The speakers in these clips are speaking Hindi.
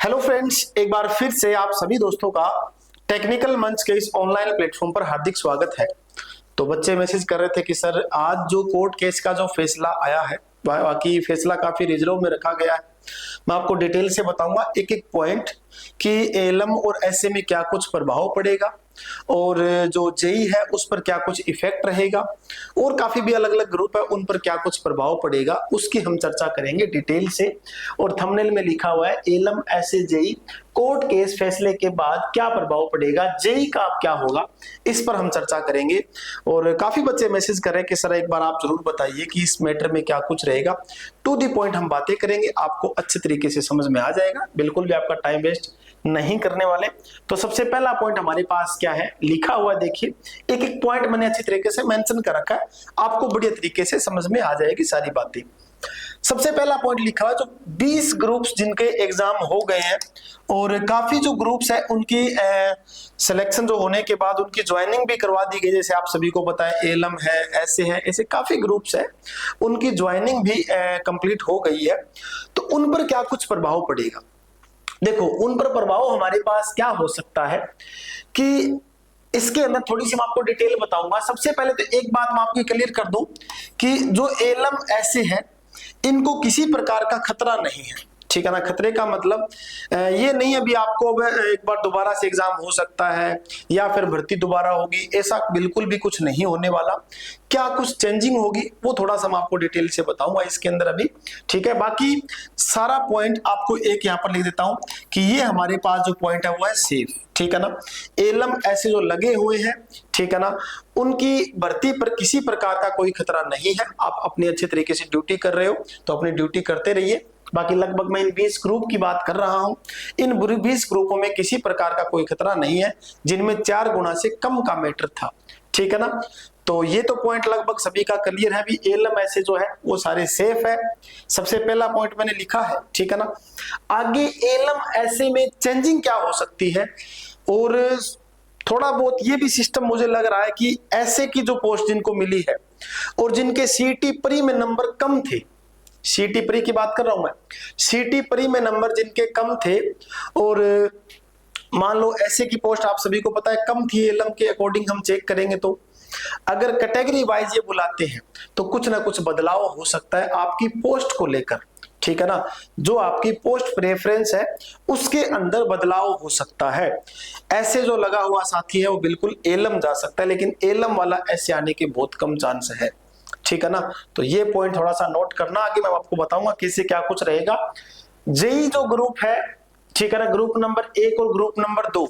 हेलो फ्रेंड्स, एक बार फिर से आप सभी दोस्तों का टेक्निकल मंच के इस ऑनलाइन प्लेटफॉर्म पर हार्दिक स्वागत है। तो बच्चे मैसेज कर रहे थे कि सर आज जो कोर्ट केस का जो फैसला आया है, बाकी फैसला काफी रिजर्व में रखा गया है। मैं आपको डिटेल से बताऊंगा एक एक पॉइंट कि एएलएम और एसए में क्या कुछ प्रभाव पड़ेगा और जो जेई है उस पर क्या कुछ इफेक्ट रहेगा और काफी भी अलग अलग ग्रुप है उन पर क्या कुछ प्रभाव पड़ेगा, उसकी हम चर्चा करेंगे डिटेल से। और थंबनेल में लिखा हुआ है ALM SA JE court case फैसले के बाद क्या प्रभाव पड़ेगा, जेई का अब क्या होगा, इस पर हम चर्चा करेंगे। और काफी बच्चे मैसेज कर रहे हैं कि सर एक बार आप जरूर बताइए कि इस मैटर में क्या कुछ रहेगा। टू दी पॉइंट हम बातें करेंगे, आपको अच्छे तरीके से समझ में आ जाएगा, बिल्कुल भी आपका टाइम वेस्ट नहीं करने वाले। तो सबसे पहला पॉइंट हमारे पास क्या है लिखा हुआ, देखिए एक एक पॉइंट मैंने अच्छी तरीके से मेंशन कर रखा है, आपको बढ़िया तरीके से समझ में आ जाएगी सारी बातें। सबसे पहला पॉइंट लिखा हुआ जो 20 ग्रुप्स जिनके एग्जाम हो गए हैं और काफी जो ग्रुप्स है उनकी सिलेक्शन जो होने के बाद उनकी ज्वाइनिंग भी करवा दी गई। जैसे आप सभी को पता है एएलएम है, ऐसे है, ऐसे काफी ग्रुप्स है, उनकी ज्वाइनिंग भी कंप्लीट हो गई है। तो उन पर क्या कुछ प्रभाव पड़ेगा, देखो उन पर प्रभाव हमारे पास क्या हो सकता है कि इसके अंदर थोड़ी सी मैं आपको डिटेल बताऊंगा। सबसे पहले तो एक बात मैं आपको क्लियर कर दूं कि जो एएलएम ऐसे है इनको किसी प्रकार का खतरा नहीं है, ठीक है ना। खतरे का मतलब ये नहीं अभी आपको एक बार दोबारा से एग्जाम हो सकता है या फिर भर्ती दोबारा होगी, ऐसा बिल्कुल भी कुछ नहीं होने वाला। क्या कुछ चेंजिंग होगी वो थोड़ा सा मैं आपको डिटेल से बताऊंगा इसके अंदर अभी, ठीक है। बाकी सारा पॉइंट आपको एक यहाँ पर लिख देता हूं कि ये हमारे पास जो पॉइंट है वो है सेफ, ठीक है ना। एएलएम ऐसे जो लगे हुए हैं, ठीक है ना, उनकी भर्ती पर किसी प्रकार का कोई खतरा नहीं है। आप अपनी अच्छे तरीके से ड्यूटी कर रहे हो तो अपनी ड्यूटी करते रहिए। बाकी लगभग मैं इन 20 ग्रुप की बात कर रहा हूं, इन 20 ग्रुपों में किसी प्रकार का कोई खतरा नहीं है जिनमें 4 गुना से कम का मैटर था, ठीक है ना। तो ये तो पॉइंट लगभग सभी का क्लियर है। भी एएलएम ऐसे जो है वो सारे सेफ है, सबसे पहला पॉइंट मैंने लिखा है, ठीक है ना। आगे एएलएम ऐसे में चेंजिंग क्या हो सकती है और थोड़ा बहुत ये भी सिस्टम मुझे लग रहा है कि ऐसे की जो पोस्ट जिनको मिली है और जिनके सीईटी प्री में नंबर कम थे, सीईटी प्री की बात कर रहा हूं मैं, सीईटी प्री में नंबर जिनके कम थे और मान लो ऐसे की पोस्ट आप सभी को पता है कम थी एएलएम के अकॉर्डिंग हम चेक करेंगे तो अगर कैटेगरी वाइज ये बुलाते हैं तो कुछ ना कुछ बदलाव हो सकता है आपकी पोस्ट को लेकर, ठीक है ना। जो आपकी पोस्ट प्रेफरेंस है उसके अंदर बदलाव हो सकता है। ऐसे जो लगा हुआ साथी है वो बिल्कुल एएलएम जा सकता है, लेकिन एएलएम वाला ऐसे आने के बहुत कम चांस है, ठीक है ना। तो ये पॉइंट थोड़ा सा नोट करना, आगे मैं आपको बताऊंगा किससे क्या कुछ रहेगा। जेई जो ग्रुप है, ठीक है ना, ग्रुप नंबर 1 और ग्रुप नंबर 2,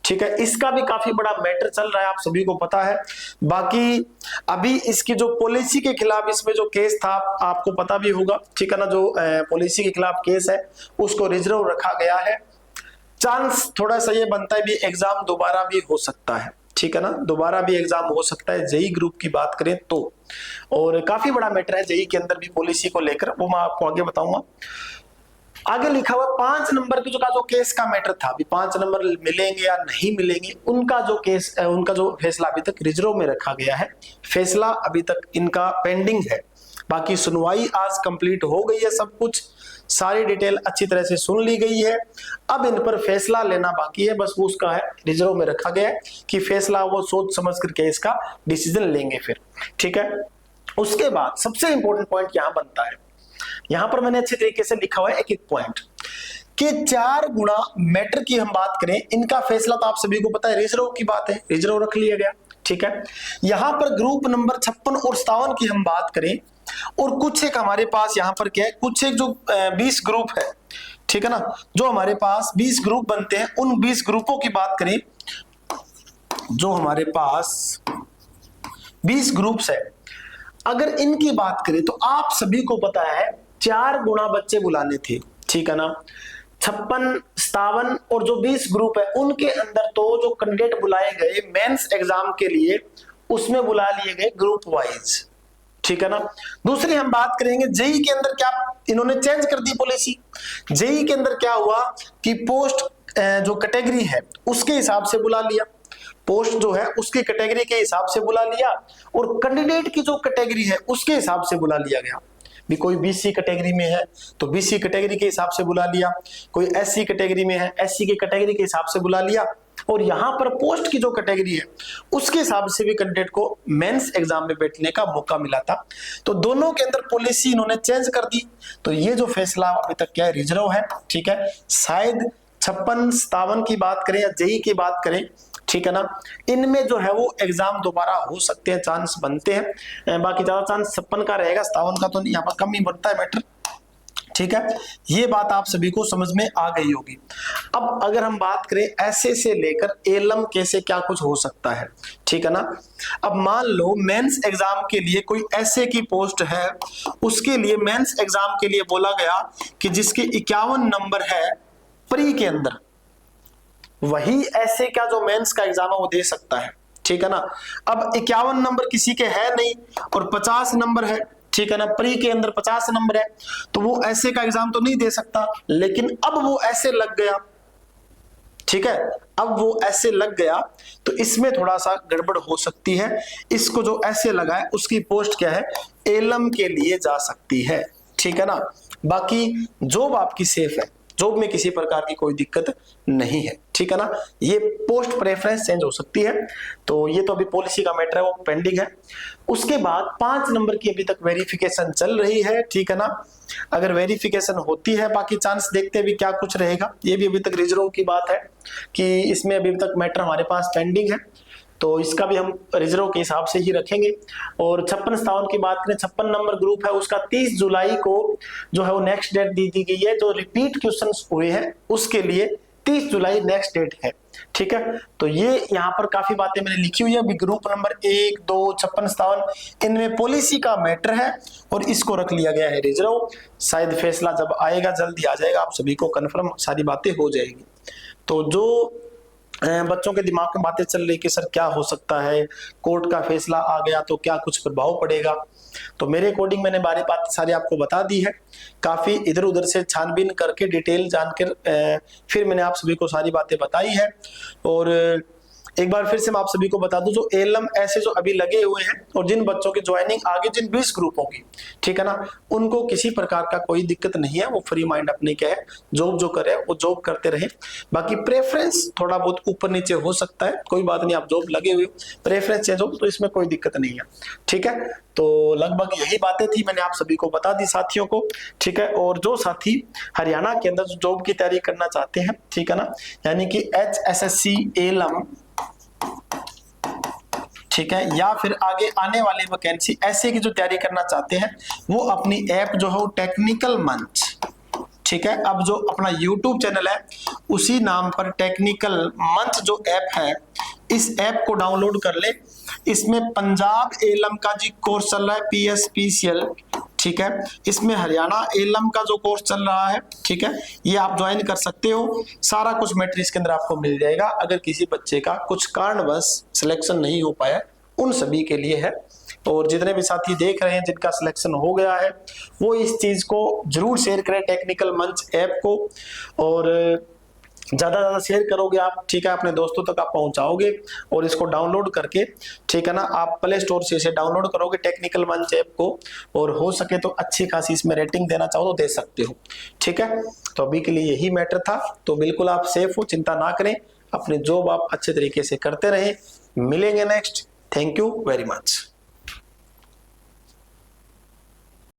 ठीक है, इसका भी काफी बड़ा मैटर चल रहा है, आप सभी को पता है। बाकी अभी इसकी जो पॉलिसी के खिलाफ इसमें जो केस था आपको पता भी होगा, ठीक है ना। जो पॉलिसी के खिलाफ केस है उसको रिजर्व रखा गया है। चांस थोड़ा सा ये बनता है भी एग्जाम दोबारा भी हो सकता है, ठीक है ना, दोबारा भी एग्जाम हो सकता है जेई ग्रुप की बात करें तो। और काफी बड़ा मैटर है जेई के अंदर भी पॉलिसी को लेकर, वो मैं आपको आगे बताऊंगा। आगे लिखा हुआ 5 नंबर की जो केस का मैटर था, अभी 5 नंबर मिलेंगे या नहीं मिलेंगे उनका जो केस, उनका जो फैसला अभी तक रिजर्व में रखा गया है। फैसला अभी तक इनका पेंडिंग है, बाकी सुनवाई आज कंप्लीट हो गई है, सब कुछ सारी डिटेल अच्छी तरह से सुन ली गई है। अब इन पर फैसला लेना बाकी है, बस वो उसका है रिजर्व में रखा गया है कि फैसला वो सोच समझ करके इसका डिसीजन लेंगे फिर, ठीक है। उसके बाद सबसे इंपॉर्टेंट पॉइंट यहां बनता है, यहां पर मैंने अच्छे तरीके से लिखा हुआ है एक एक पॉइंट कि 4 गुना मैटर की हम बात करें, इनका फैसला तो आप सभी को पता है रिजर्व की बात है, रिजर्व रख लिया गया, ठीक है। यहां पर ग्रुप नंबर 56 और 57 की हम बात करें और कुछ एक हमारे पास यहां पर क्या है, कुछ एक जो 20 ग्रुप है, ठीक है ना, जो हमारे पास 20 ग्रुप बनते हैं, उन 20 ग्रुपों की बात करें, जो हमारे पास 20 ग्रुप्स है, अगर इनकी बात करें तो आप सभी को पता है 4 गुना बच्चे बुलाने थे, ठीक है ना। 56, 57 और जो 20 ग्रुप है उनके अंदर तो जो कैंडिडेट बुलाए गए मेंस एग्जाम के लिए उसमें बुला लिए गए ग्रुप वाइज, ठीक है ना। दूसरी हम बात करेंगे जेई के अंदर क्या इन्होंने चेंज कर दी पॉलिसी। जेई के अंदर क्या हुआ कि पोस्ट जो कैटेगरी है उसके हिसाब से बुला लिया, पोस्ट जो है उसकी कैटेगरी के हिसाब से बुला लिया और कैंडिडेट की जो कैटेगरी है उसके हिसाब से बुला लिया गया। भी कोई बीसी कैटेगरी में है तो बीसी कैटेगरी के हिसाब से बुला लिया, कोई एससी कैटेगरी में है एससी की कैटेगरी के हिसाब से बुला लिया, और यहाँ पर पोस्ट की जो कैटेगरी है उसके हिसाब से भी कैंडिडेट को मेंस एग्जाम में बैठने का मौका मिला था। तो दोनों के अंदर पॉलिसी इन्होंने चेंज कर दी। तो ये जो फैसला अभी तक क्या है, रिजर्व है, ठीक है। शायद 56-57 की बात करें या जेई की बात करें, ठीक है ना, इनमें जो है वो एग्जाम दोबारा हो सकते हैं, चांस बनते हैं। बाकी ज्यादा चांस 56 का रहेगा, 57 का तो यहाँ पर कम ही बनता है मैटर, ठीक है। ये बात आप सभी को समझ में आ गई होगी। अब अगर हम बात करें ऐसे से लेकर एलम कैसे क्या कुछ हो सकता है, ठीक है ना। अब मान लो मेंस एग्जाम के लिए कोई ऐसे की पोस्ट है, उसके लिए मेंस एग्जाम के लिए बोला गया कि जिसके 51 नंबर है प्री के अंदर, वही ऐसे का जो मेंस का एग्जाम है वो दे सकता है, ठीक है ना। अब 51 नंबर किसी के है नहीं और 50 नंबर है, ठीक है ना, प्री के अंदर 50 नंबर है, तो वो ऐसे का एग्जाम तो नहीं दे सकता। लेकिन अब वो ऐसे लग गया, ठीक है, अब वो ऐसे लग गया तो इसमें थोड़ा सा गड़बड़ हो सकती है। इसको जो ऐसे लगा है उसकी पोस्ट क्या है, एलम के लिए जा सकती है, ठीक है ना। बाकी जॉब आपकी सेफ है, जॉब में किसी प्रकार की कोई दिक्कत नहीं है, ठीक है ना। ये पोस्ट प्रेफरेंस चेंज हो सकती है, तो ये तो अभी पॉलिसी का मैटर है, वो पेंडिंग है। उसके बाद 5 नंबर की अभी तक वेरिफिकेशन चल रही है, ठीक है ना। अगर वेरिफिकेशन होती है, बाकी चांस देखते हैं भी क्या कुछ रहेगा। ये भी अभी तक रिजर्व की बात है कि इसमें अभी तक मैटर हमारे पास पेंडिंग है, तो इसका भी हम रिजर्व के हिसाब से ही रखेंगे। और 56-57 की बात करें, 56 नंबर ग्रुप है उसका 30 जुलाई को जो है वो नेक्स्ट डेट दी गई है। जो रिपीट क्वेश्चंस हुए हैं उसके लिए 30 जुलाई नेक्स्ट डेट है, ठीक है। तो ये यहाँ पर काफी बातें मैंने लिखी हुई है। अभी ग्रुप नंबर 1, 2, 56-57 इनमें पॉलिसी का मैटर है और इसको रख लिया गया है रिजर्व। शायद फैसला जब आएगा जल्दी आ जाएगा, आप सभी को कन्फर्म सारी बातें हो जाएगी। तो जो बच्चों के दिमाग में बातें चल रही कि सर क्या हो सकता है, कोर्ट का फैसला आ गया तो क्या कुछ प्रभाव पड़ेगा, तो मेरे अकॉर्डिंग मैंने बारी बात सारी आपको बता दी है। काफी इधर उधर से छानबीन करके डिटेल जानकर फिर मैंने आप सभी को सारी बातें बताई है। और एक बार फिर से मैं आप सभी को बता दूं, जो एलएम ऐसे जो अभी लगे हुए हैं और जिन बच्चों की ज्वाइनिंग आगे जिन 20 ग्रुपों की, ठीक है ना, उनको किसी प्रकार का कोई दिक्कत नहीं है। वो फ्री माइंड अपने क्या है, जॉब जो करे वो जॉब करते रहे। बाकी प्रेफरेंस थोड़ा बहुत ऊपर नीचे हो सकता है, कोई बात नहीं, आप जॉब लगे हुए प्रेफरेंस चेंज हो तो इसमें कोई दिक्कत नहीं है, ठीक है। तो लगभग यही बातें थी, मैंने आप सभी को बता दी साथियों को, ठीक है। और जो साथी हरियाणा के अंदर जो जॉब की तैयारी करना चाहते हैं, ठीक है ना, यानी कि HSSC एलएम, ठीक है, या फिर आगे आने वाली वैकेंसी ऐसे की जो तैयारी करना चाहते हैं, वो अपनी ऐप जो है वो टेक्निकल मंच, ठीक है, अब जो अपना YouTube चैनल है उसी नाम पर टेक्निकल मंच जो ऐप है, इस ऐप को डाउनलोड कर ले। इसमें पंजाब एलएम का जी कोर्स चल रहा है PSPCL, ठीक है। इसमें हरियाणा एलएम का जो कोर्स चल रहा है, ठीक है, ये आप ज्वाइन कर सकते हो। सारा कुछ मैटर इसके अंदर आपको मिल जाएगा। अगर किसी बच्चे का कुछ कारणवश सिलेक्शन नहीं हो पाया, उन सभी के लिए है। और जितने भी साथी देख रहे हैं जिनका सिलेक्शन हो गया है, वो इस चीज को जरूर शेयर करें, टेक्निकल मंच ऐप को, और ज्यादा ज्यादा शेयर करोगे आप, ठीक है, अपने दोस्तों तक आप पहुंचाओगे। और इसको डाउनलोड करके, ठीक है ना, आप प्ले स्टोर से इसे डाउनलोड करोगे टेक्निकल मंच ऐप को, और हो सके तो अच्छी खासी इसमें रेटिंग देना चाहो तो दे सकते हो, ठीक है। तो अभी के लिए यही मैटर था। तो बिल्कुल आप सेफ हो, चिंता ना करें, अपने जॉब आप अच्छे तरीके से करते रहे। मिलेंगे next. Thank you very much.